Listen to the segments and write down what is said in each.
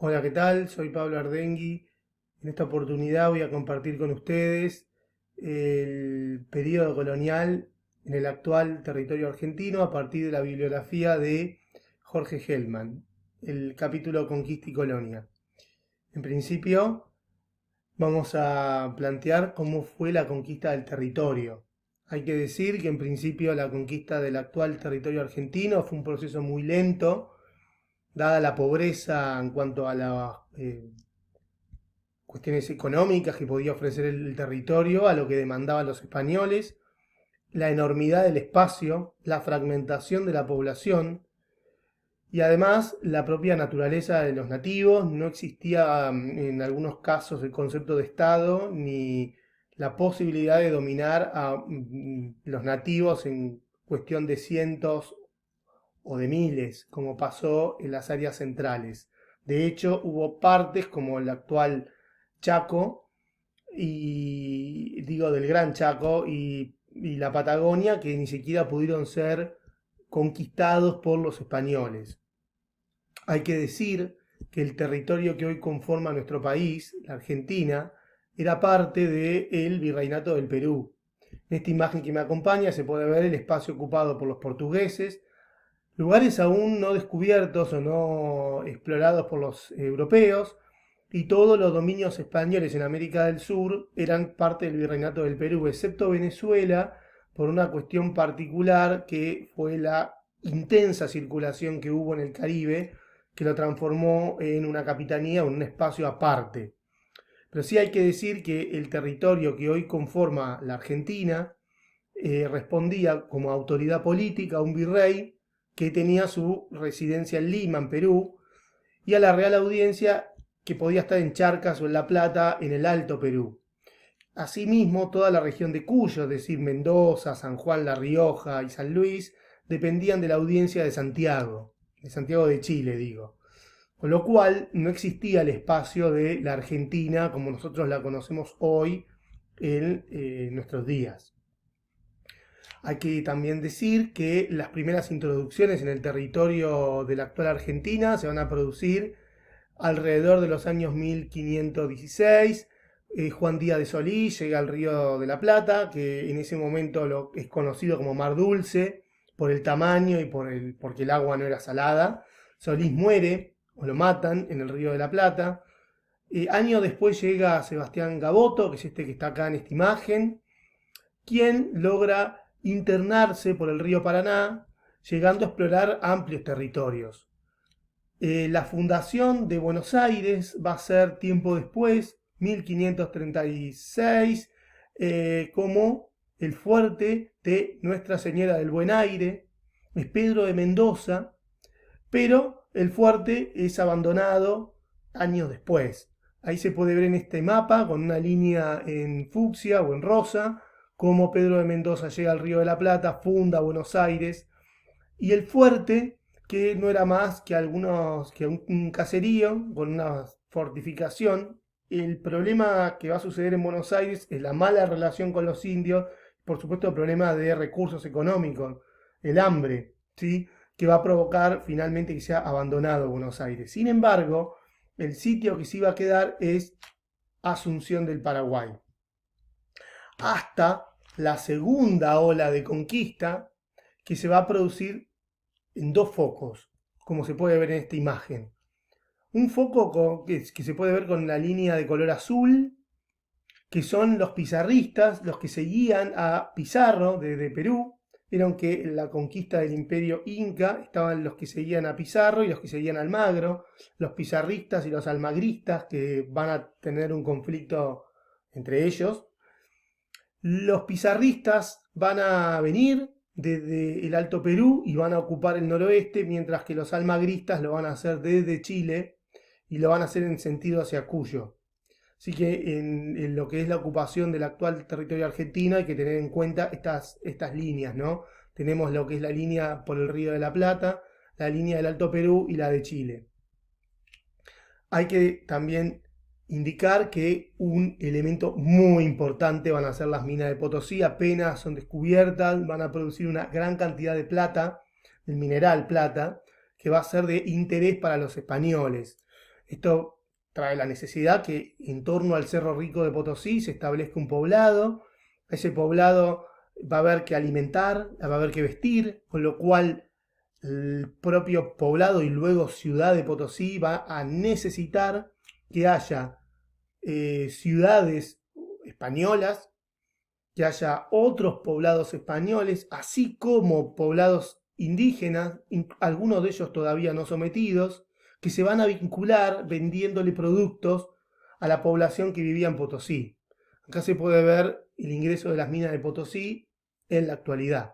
Hola, ¿qué tal? Soy Pablo Ardengui. En esta oportunidad voy a compartir con ustedes el periodo colonial en el actual territorio argentino a partir de la bibliografía de Jorge Gelman, el capítulo Conquista y Colonia. En principio, vamos a plantear cómo fue la conquista del territorio. Hay que decir que en principio la conquista del actual territorio argentino fue un proceso muy lento, dada la pobreza en cuanto a las cuestiones económicas que podía ofrecer el territorio a lo que demandaban los españoles, la enormidad del espacio, la fragmentación de la población y además la propia naturaleza de los nativos. No existía en algunos casos el concepto de Estado ni la posibilidad de dominar a los nativos en cuestión de cientos o de miles, como pasó en las áreas centrales. De hecho, hubo partes como el actual Chaco, y digo del Gran Chaco y la Patagonia, que ni siquiera pudieron ser conquistados por los españoles. Hay que decir que el territorio que hoy conforma nuestro país, la Argentina, era parte del Virreinato del Perú. En esta imagen que me acompaña se puede ver el espacio ocupado por los portugueses, lugares aún no descubiertos o no explorados por los europeos, y todos los dominios españoles en América del Sur eran parte del Virreinato del Perú, excepto Venezuela, por una cuestión particular que fue la intensa circulación que hubo en el Caribe, que lo transformó en una capitanía o en un espacio aparte. Pero sí hay que decir que el territorio que hoy conforma la Argentina respondía como autoridad política a un virrey que tenía su residencia en Lima, en Perú, y a la Real Audiencia que podía estar en Charcas o en La Plata, en el Alto Perú. Asimismo, toda la región de Cuyo, es decir, Mendoza, San Juan, La Rioja y San Luis, dependían de la audiencia de Santiago de Chile, digo. Con lo cual, no existía el espacio de la Argentina como nosotros la conocemos hoy en nuestros días. Hay que también decir que las primeras introducciones en el territorio de la actual Argentina se van a producir alrededor de los años 1516. Juan Díaz de Solís llega al Río de la Plata, que en ese momento es conocido como Mar Dulce, por el tamaño y porque el agua no era salada. Solís muere, o lo matan, en el Río de la Plata. Años después llega Sebastián Gaboto, que es este que está acá en esta imagen, quien logra internarse por el río Paraná, llegando a explorar amplios territorios. La fundación de Buenos Aires va a ser tiempo después, 1536, como el fuerte de Nuestra Señora del Buen Aire. Es Pedro de Mendoza, pero el fuerte es abandonado años después. Ahí se puede ver en este mapa con una línea en fucsia o en rosa cómo Pedro de Mendoza llega al Río de la Plata, funda Buenos Aires, y el fuerte, que no era más que un caserío con una fortificación. El problema que va a suceder en Buenos Aires es la mala relación con los indios, por supuesto el problema de recursos económicos, el hambre, ¿sí?, que va a provocar finalmente que sea abandonado Buenos Aires. Sin embargo, el sitio que se iba a quedar es Asunción del Paraguay. Hasta la segunda ola de conquista, que se va a producir en dos focos, como se puede ver en esta imagen. Un foco que se puede ver con la línea de color azul, que son los pizarristas, los que seguían a Pizarro desde Perú. Vieron que en la conquista del imperio inca estaban los que seguían a Pizarro y los que seguían a Almagro, los pizarristas y los almagristas, que van a tener un conflicto entre ellos. Los pizarristas van a venir desde el Alto Perú y van a ocupar el noroeste, mientras que los almagristas lo van a hacer desde Chile y lo van a hacer en sentido hacia Cuyo. Así que en lo que es la ocupación del actual territorio argentino hay que tener en cuenta estas líneas, ¿no? Tenemos lo que es la línea por el Río de la Plata, la línea del Alto Perú y la de Chile. Hay que también indicar que un elemento muy importante van a ser las minas de Potosí. Apenas son descubiertas, van a producir una gran cantidad de plata, del mineral plata, que va a ser de interés para los españoles. Esto trae la necesidad que en torno al Cerro Rico de Potosí se establezca un poblado. Ese poblado va a haber que alimentar, va a haber que vestir, con lo cual el propio poblado y luego ciudad de Potosí va a necesitar que haya ciudades españolas, que haya otros poblados españoles, así como poblados indígenas, algunos de ellos todavía no sometidos, que se van a vincular vendiéndole productos a la población que vivía en Potosí. Acá se puede ver el ingreso de las minas de Potosí en la actualidad.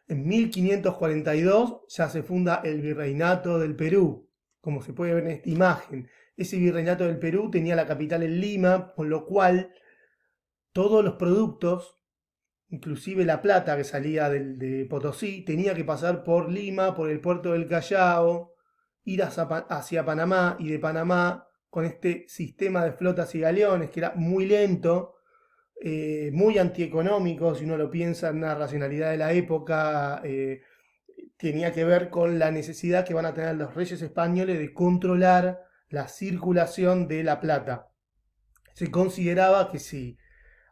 En 1542 ya se funda el Virreinato del Perú, como se puede ver en esta imagen. Ese Virreinato del Perú tenía la capital en Lima, con lo cual todos los productos, inclusive la plata que salía de Potosí, tenía que pasar por Lima, por el puerto del Callao, ir hacia Panamá, y de Panamá, con este sistema de flotas y galeones que era muy lento, muy antieconómico, si uno lo piensa en una racionalidad de la época, tenía que ver con la necesidad que van a tener los reyes españoles de controlar la circulación de la plata. Se consideraba que si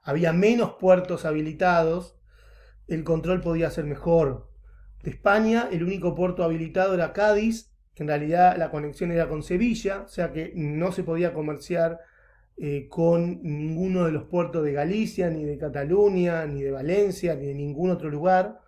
había menos puertos habilitados, el control podía ser mejor. De España, el único puerto habilitado era Cádiz, que en realidad la conexión era con Sevilla, o sea que no se podía comerciar con ninguno de los puertos de Galicia, ni de Cataluña, ni de Valencia, ni de ningún otro lugar.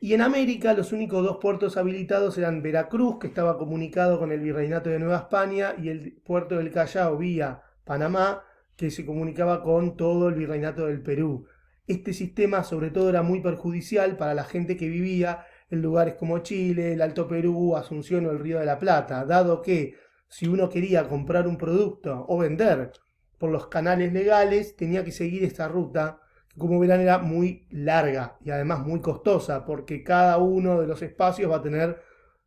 Y en América los únicos dos puertos habilitados eran Veracruz, que estaba comunicado con el Virreinato de Nueva España, y el puerto del Callao vía Panamá, que se comunicaba con todo el Virreinato del Perú. Este sistema sobre todo era muy perjudicial para la gente que vivía en lugares como Chile, el Alto Perú, Asunción o el Río de la Plata, dado que si uno quería comprar un producto o vender por los canales legales, tenía que seguir esta ruta, que como verán era muy larga y además muy costosa, porque cada uno de los espacios va a tener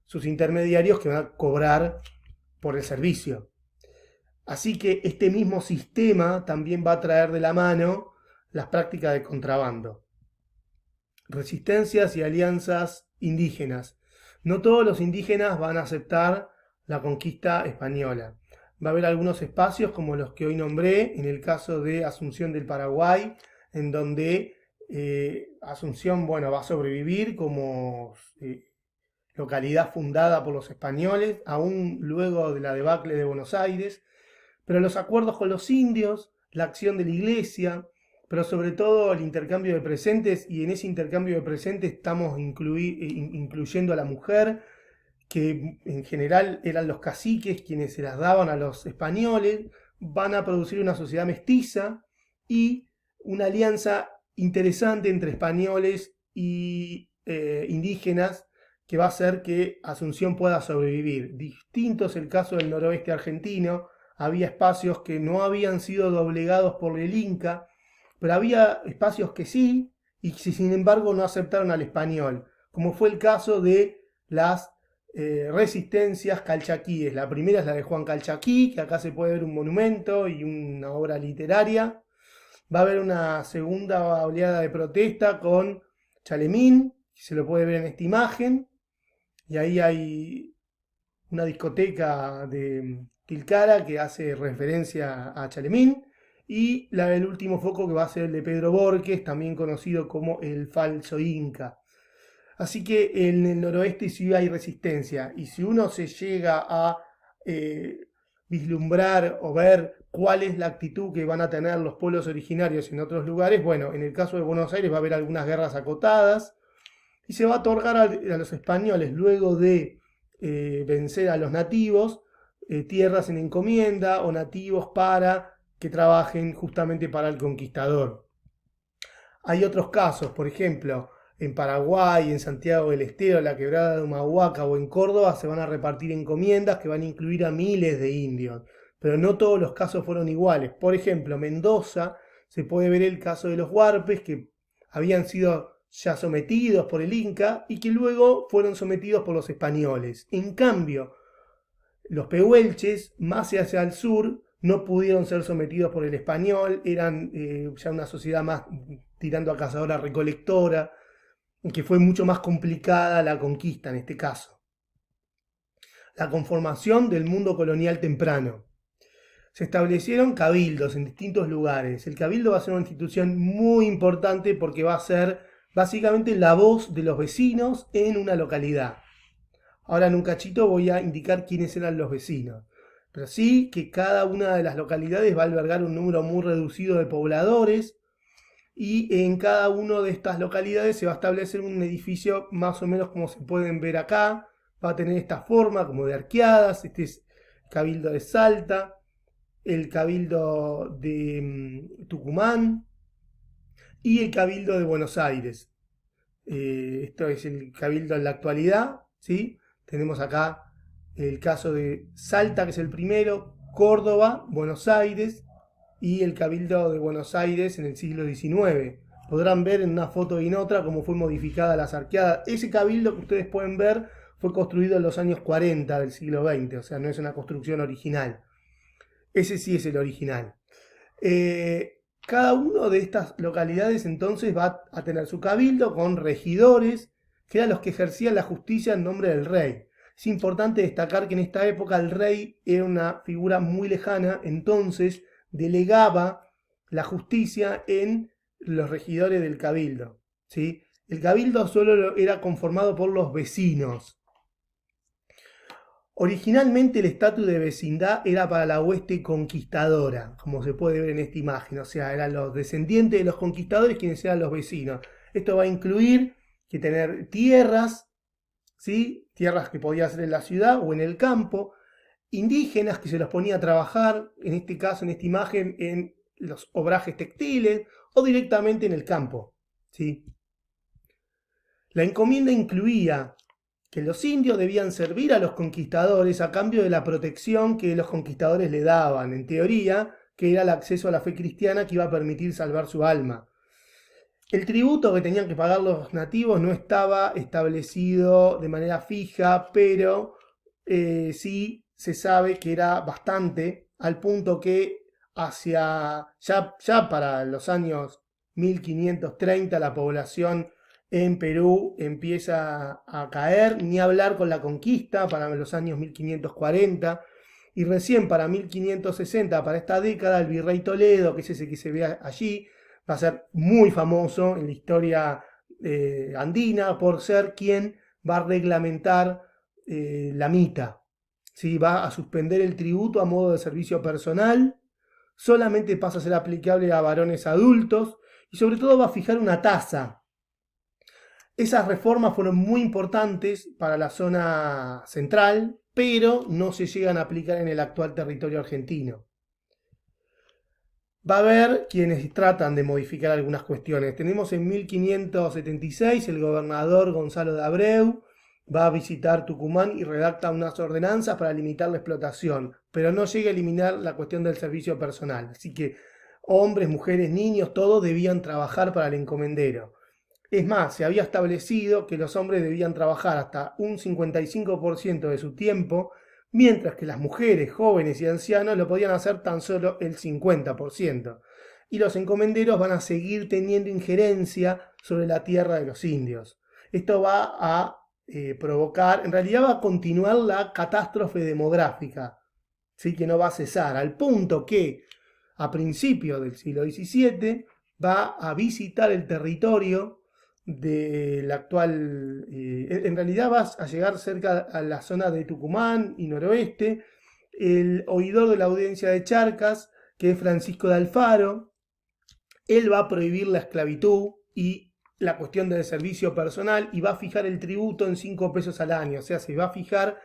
sus intermediarios que van a cobrar por el servicio. Así que este mismo sistema también va a traer de la mano las prácticas de contrabando. Resistencias y alianzas indígenas. No todos los indígenas van a aceptar la conquista española. Va a haber algunos espacios como los que hoy nombré, en el caso de Asunción del Paraguay, en donde Asunción va a sobrevivir como localidad fundada por los españoles, aún luego de la debacle de Buenos Aires, pero los acuerdos con los indios, la acción de la iglesia, pero sobre todo el intercambio de presentes, y en ese intercambio de presentes estamos incluyendo a la mujer, que en general eran los caciques quienes se las daban a los españoles, van a producir una sociedad mestiza y una alianza interesante entre españoles y indígenas que va a hacer que Asunción pueda sobrevivir. Distinto es el caso del noroeste argentino, había espacios que no habían sido doblegados por el Inca, pero había espacios que sí, y que sin embargo no aceptaron al español, como fue el caso de las resistencias calchaquíes. La primera es la de Juan Calchaquí, que acá se puede ver un monumento y una obra literaria. Va a haber una segunda oleada de protesta con Chalemín, que se lo puede ver en esta imagen, y ahí hay una discoteca de Tilcara que hace referencia a Chalemín, y la del último foco que va a ser el de Pedro Borges, también conocido como el falso Inca. Así que en el noroeste sí hay resistencia, y si uno se llega a vislumbrar o ver cuál es la actitud que van a tener los pueblos originarios en otros lugares, bueno, en el caso de Buenos Aires va a haber algunas guerras acotadas, y se va a otorgar a los españoles, luego de vencer a los nativos, tierras en encomienda o nativos para que trabajen justamente para el conquistador. Hay otros casos, por ejemplo, en Paraguay, en Santiago del Estero, en la Quebrada de Humahuaca o en Córdoba se van a repartir encomiendas que van a incluir a miles de indios, pero no todos los casos fueron iguales. Por ejemplo, Mendoza se puede ver el caso de los huarpes que habían sido ya sometidos por el Inca y que luego fueron sometidos por los españoles. En cambio, los pehuelches, más hacia el sur, no pudieron ser sometidos por el español, eran ya una sociedad más tirando a cazadora-recolectora, que fue mucho más complicada la conquista en este caso. la conformación del mundo colonial temprano. Se establecieron cabildos en distintos lugares. El cabildo va a ser una institución muy importante porque va a ser básicamente la voz de los vecinos en una localidad. Ahora en un cachito voy a indicar quiénes eran los vecinos. Pero sí que cada una de las localidades va a albergar un número muy reducido de pobladores y en cada una de estas localidades se va a establecer un edificio más o menos como se pueden ver acá. Va a tener esta forma como de arqueadas. Este es el cabildo de Salta, el cabildo de Tucumán y el cabildo de Buenos Aires. Esto es el cabildo en la actualidad, ¿sí? Tenemos acá el caso de Salta, que es el primero, Córdoba, Buenos Aires y el cabildo de Buenos Aires en el siglo XIX. Podrán ver en una foto y en otra cómo fue modificada las arqueadas. Ese cabildo que ustedes pueden ver fue construido en los años 40 del siglo XX, o sea, no es una construcción original. Ese sí es el original. Cada una de estas localidades entonces va a tener su cabildo con regidores, que eran los que ejercían la justicia en nombre del rey. Es importante destacar que en esta época el rey era una figura muy lejana, entonces delegaba la justicia en los regidores del cabildo, ¿sí? El cabildo solo era conformado por los vecinos. Originalmente el estatus de vecindad era para la hueste conquistadora, como se puede ver en esta imagen, o sea, eran los descendientes de los conquistadores quienes eran los vecinos. Esto va a incluir que tener tierras, ¿sí? Tierras que podía ser en la ciudad o en el campo, indígenas que se los ponía a trabajar, en este caso, en esta imagen, en los obrajes textiles o directamente en el campo, ¿sí? La encomienda incluía que los indios debían servir a los conquistadores a cambio de la protección que los conquistadores le daban, en teoría, que era el acceso a la fe cristiana que iba a permitir salvar su alma. El tributo que tenían que pagar los nativos no estaba establecido de manera fija, pero sí se sabe que era bastante, al punto que ya para los años 1530 la población en Perú empieza a caer, ni hablar con la conquista para los años 1540, y recién para 1560, para esta década, el virrey Toledo, que es ese que se ve allí, va a ser muy famoso en la historia andina por ser quien va a reglamentar la mita. ¿Sí? Va a suspender el tributo a modo de servicio personal, solamente pasa a ser aplicable a varones adultos y sobre todo va a fijar una tasa. Esas reformas fueron muy importantes para la zona central, pero no se llegan a aplicar en el actual territorio argentino. Va a haber quienes tratan de modificar algunas cuestiones. Tenemos en 1576 el gobernador Gonzalo de Abreu va a visitar Tucumán y redacta unas ordenanzas para limitar la explotación, pero no llega a eliminar la cuestión del servicio personal. Así que hombres, mujeres, niños, todos debían trabajar para el encomendero. Es más, se había establecido que los hombres debían trabajar hasta un 55% de su tiempo, mientras que las mujeres, jóvenes y ancianos lo podían hacer tan solo el 50%. Y los encomenderos van a seguir teniendo injerencia sobre la tierra de los indios. Esto va a provocar, en realidad va a continuar la catástrofe demográfica, ¿sí? Que no va a cesar, al punto que a principios del siglo XVII va a visitar el territorio del actual, en realidad vas a llegar cerca a la zona de Tucumán y noroeste, el oidor de la audiencia de Charcas, que es Francisco de Alfaro. Él va a prohibir la esclavitud y la cuestión del servicio personal y va a fijar el tributo en 5 pesos al año, o sea, se va a fijar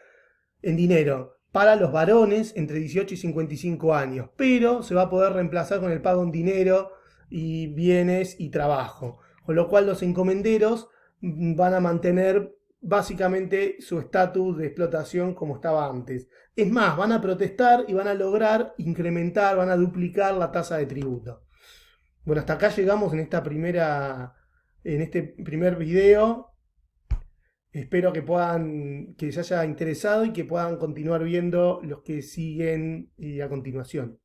en dinero para los varones entre 18 y 55 años, pero se va a poder reemplazar con el pago en dinero y bienes y trabajo. Con lo cual los encomenderos van a mantener básicamente su estatus de explotación como estaba antes. Es más, van a protestar y van a lograr incrementar, van a duplicar la tasa de tributo. Bueno, hasta acá llegamos en este primer video. Espero que les haya interesado y que puedan continuar viendo los que siguen a continuación.